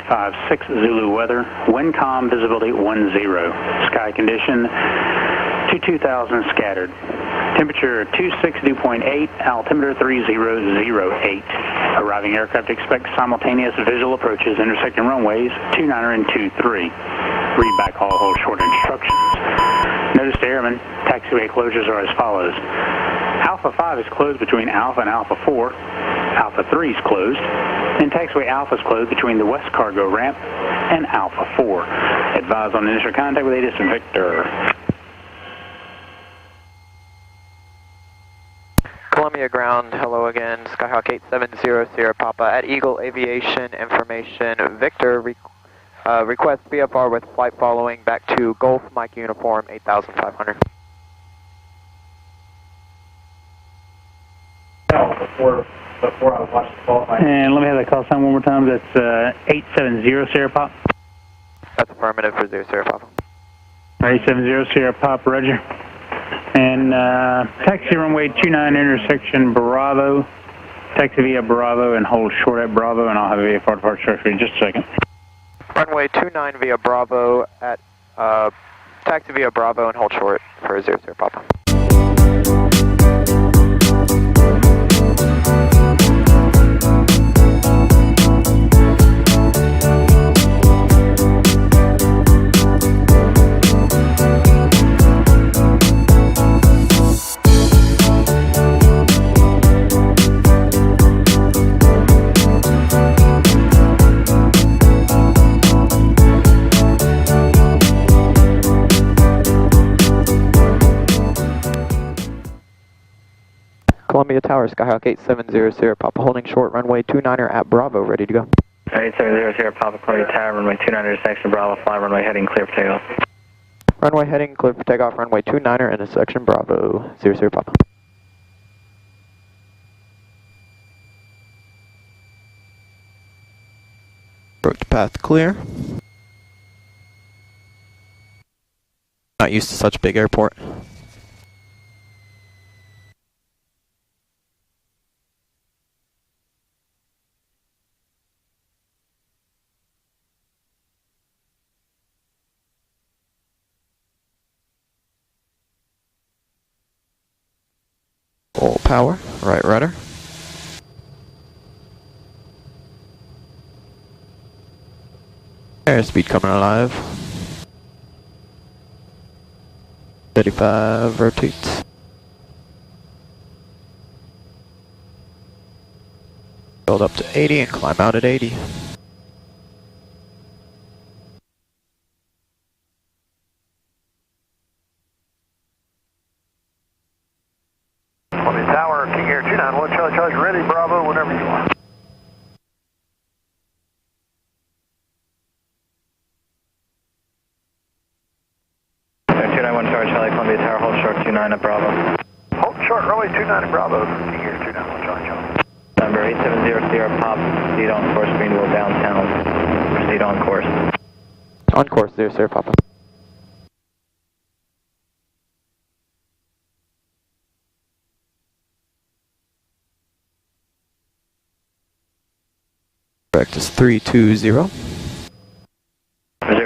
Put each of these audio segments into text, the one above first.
56 Zulu weather, wind calm, visibility 10, sky condition 22,000 scattered, temperature 26 dew point 8, altimeter 3008. Arriving aircraft expect simultaneous visual approaches intersecting runways 29er and 23. Read back all hold short instructions. Notice to airmen, taxiway closures are as follows. Alpha 5 is closed between Alpha and Alpha 4. Alpha 3 is closed. And taxiway Alpha is closed between the west cargo ramp and Alpha 4. Advise on initial contact with ATIS Victor. Columbia ground, hello again, Skyhawk 870 Sierra Papa at Eagle Aviation Information. Victor, request VFR with flight following back to Gulf Mike Uniform 8500. Before I was watching the qualifying. And let me have that call sign one more time. That's 870 Sierra Pop. That's affirmative for 0 Sierra Papa. 870 Sierra Pop, roger. And taxi runway 29 intersection Bravo. Taxi via Bravo and hold short at Bravo, and I'll have a VFR departure for you in just a second. Runway 29 via Bravo at taxi via Bravo and hold short for 0 Sierra Papa. Columbia Tower, Skyhawk 870 Sierra Papa, holding short, runway 29er at Bravo, ready to go. 870 Sierra Papa, Columbia Tower, runway 29 intersection Bravo, fly runway heading clear for takeoff. Runway heading clear for takeoff, runway 29er intersection Bravo, 0 Sierra Papa. Approach path clear. Not used to such big airport. Full power, right rudder. Airspeed coming alive. 35 rotates. Build up to 80 and climb out at 80. Columbia Tower, King Air 291, Charlie, ready, Bravo, whenever you are. Air 291, Charlie, Columbia Tower, hold short 29 at Bravo. Hold short, runway 29 at Bravo, King Air 291, Charlie. Number 870 Sierra Pop, proceed on course, Greenville downtown. Proceed on course. On course, 0 Sierra Papa. Correct is 320. 0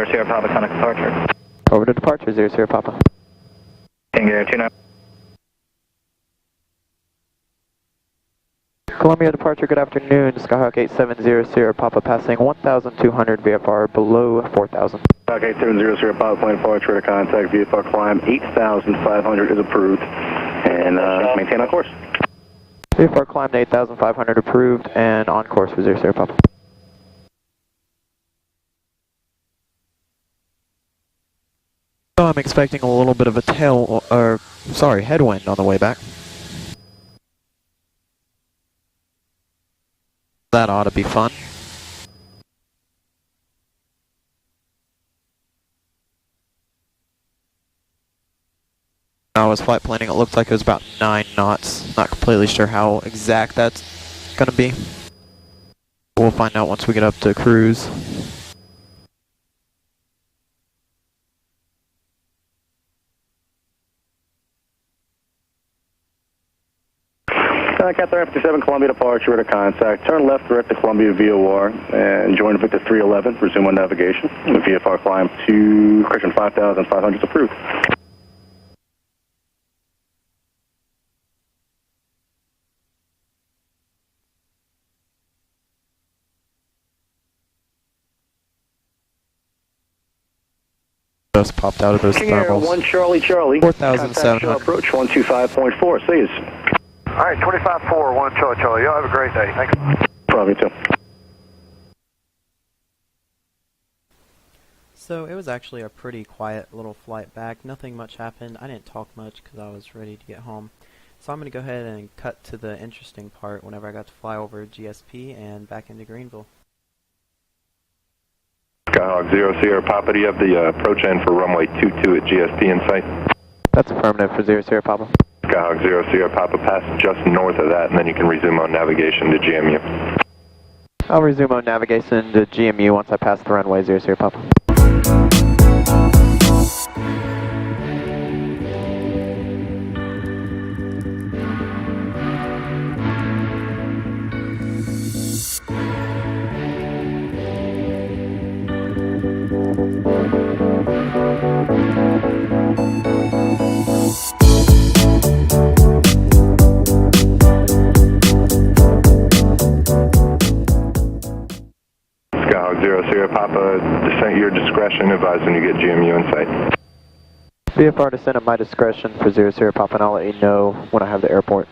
Sierra Papa, contact departure. Over to departure, 0 Sierra Papa. King Air 29. Columbia departure, good afternoon. Skyhawk 870 Sierra Papa passing 1,200 VFR below 4,000. Skyhawk 870 Sierra Papa, plane departure to contact, VFR climb 8,500 is approved, and maintain on course. VFR climb to 8,500 approved and on course for 0 Sierra Papa. So I'm expecting a little bit of a headwind on the way back. That ought to be fun. I was flight planning, it looked like it was about 9 knots. Not completely sure how exact that's gonna be. We'll find out once we get up to cruise. Catherine 57 Columbia departure at a contact. Turn left direct to Columbia VOR and join Victor 311. Resume on navigation. The VFR climb to correction 5,500 is approved. Just popped out of those King Air, thermals. 1 Charlie Charlie. 4,700. Approach 125.4. See you. All right, 25-4, 1 Charlie Charlie. Y'all have a great day. Thanks. Probably too. So it was actually a pretty quiet little flight back. Nothing much happened. I didn't talk much because I was ready to get home. So I'm going to go ahead and cut to the interesting part whenever I got to fly over GSP and back into Greenville. Skyhawk 0 Sierra Papa, do you have the approach end for runway 22 at GSP in sight? That's affirmative for 0 Sierra Papa. Skyhawk 0 Sierra Papa, pass just north of that, and then you can resume on navigation to GMU. I'll resume on navigation to GMU once I pass the runway 0 Sierra Papa. Skyhawk 0 Sierra Papa, descent your discretion, advise when you get GMU in sight. VFR descent at my discretion for 0 Sierra Papa, and I'll let you know when I have the airport.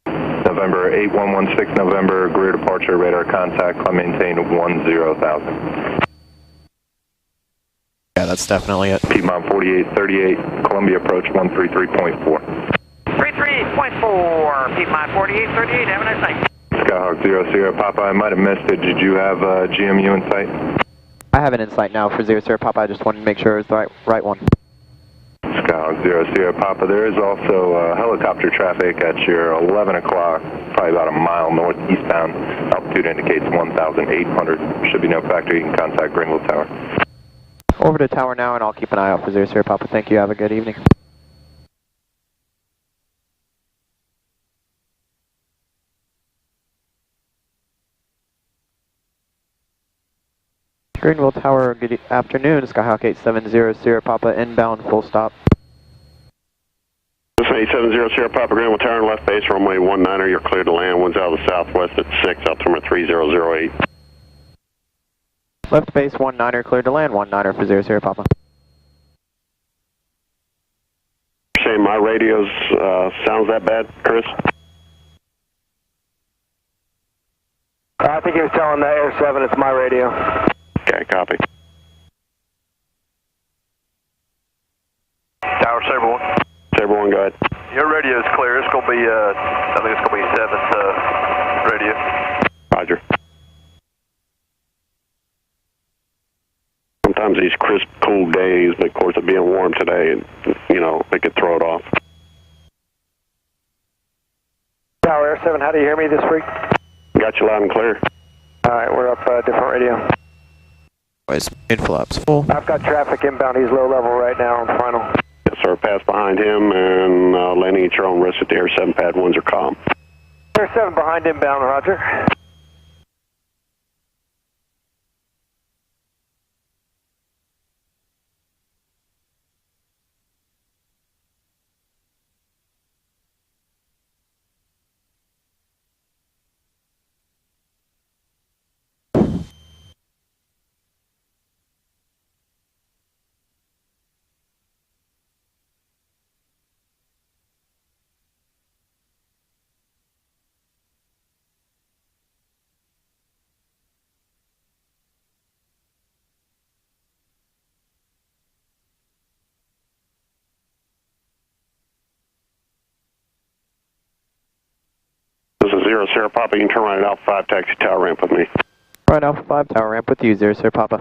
November 8116, November, Greer departure, radar contact, climb maintain 10,000. Yeah, that's definitely it. Piedmont 4838, Columbia approach 133.4. 33.4, Piedmont 4838, have a nice night. Skyhawk 0 Sierra Papa, I might have missed it. Did you have GMU in sight? I have it in sight now for 0 Sierra Papa. I just wanted to make sure it was the right one. Skyhawk 0 Sierra Papa, there is also helicopter traffic at your 11 o'clock, probably about a mile northeastbound. Altitude indicates 1,800. Should be no factor. You can contact Greenville Tower. Over to tower now, and I'll keep an eye out for 0 Sierra Papa. Thank you. Have a good evening. Greenville Tower, good afternoon. Skyhawk 870 Sierra Papa, inbound, full stop. 870 Sierra Papa, Greenville Tower, left base, runway 19er, you're cleared to land. Winds out of the southwest at 6, altimeter 3008. Left base, 19er, cleared to land, 19er for 0 Sierra Papa. Saying my radio's sounds that bad, Chris? I think he was telling the Air 7 it's my radio. Okay, copy. Tower Sabre 1. Sabre 1, go ahead. Your radio is clear. It's going to be, I think it's going to be 7th radio. Roger. Sometimes these crisp, cool days, but of course it being warm today, you know, they could throw it off. Tower Air 7, how do you hear me this week? Got you loud and clear. Alright, we're up different radio. Mid flaps full. I've got traffic inbound. He's low level right now on final. Yes, sir. Pass behind him and landing at your own risk at the Air 7 pad 1s are calm. Air 7 behind inbound, roger. This is 0 Sierra Papa. You can turn right at Alpha 5, taxi tower ramp with me. Right, Alpha 5, tower ramp with you, 0 Sierra Papa.